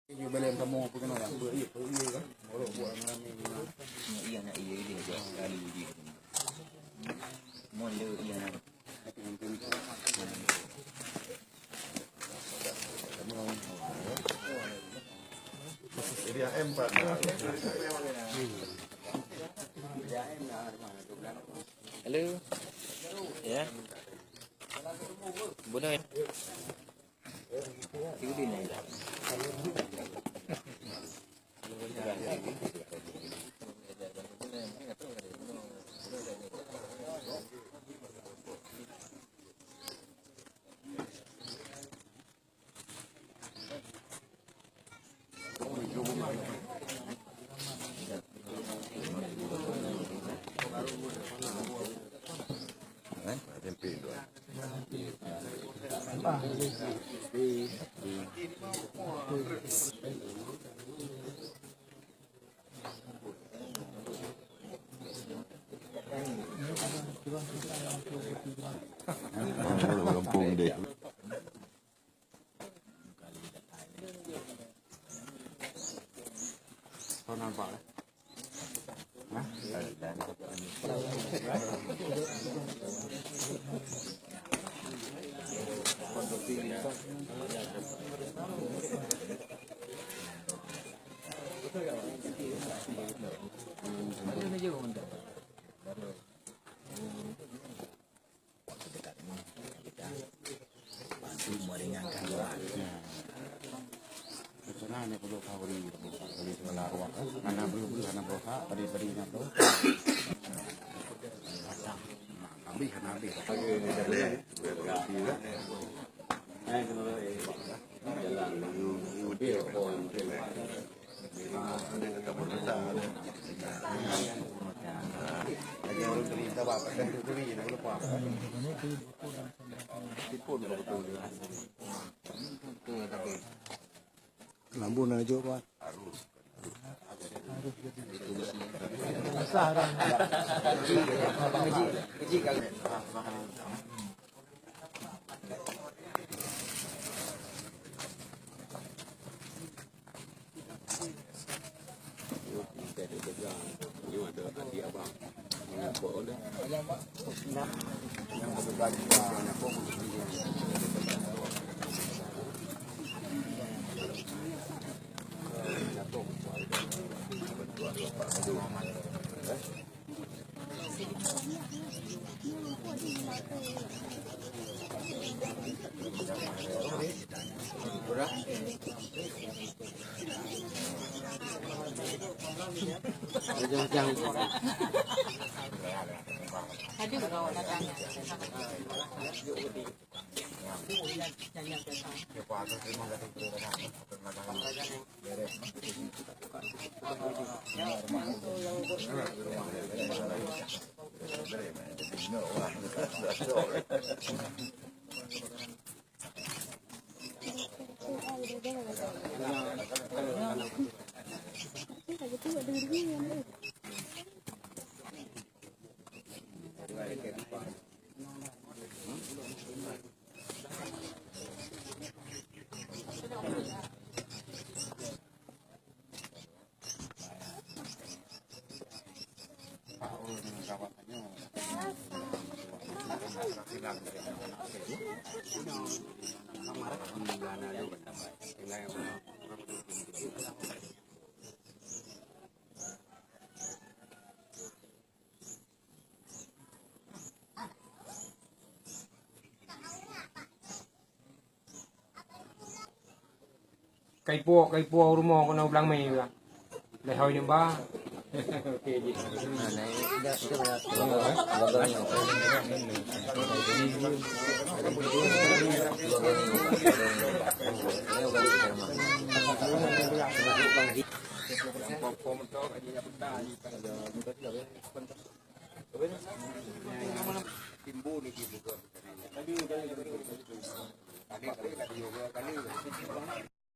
อยู่ไปเล่นตะโมพวกนั้นเพื่ออีกก็โอ้โหบัวมันมีiya nak iya dia je kali dia mon le iya nak jadi AM Pak halo ya bunuh itu dia ni tempe doang. Lampung deh. Kau nampak? Hah? meringankan beban. Sebenarnya perlu kawari sebelah ruang. Mana belum karena bosa tadi-tadinya tuh. Habis kan habis. Jalan lebih pohon. Lagi orang cerita bapak dan duri nak lupa. Tipun betul. Lambun aja Pak. Harus. Sarang. Kecil kali. Yang berbagi banyak pun. Ada kawan datang. Cây pua rumah kena belang mai juga. Dah hoi nyembah. Okey je. Nah, dah Tadi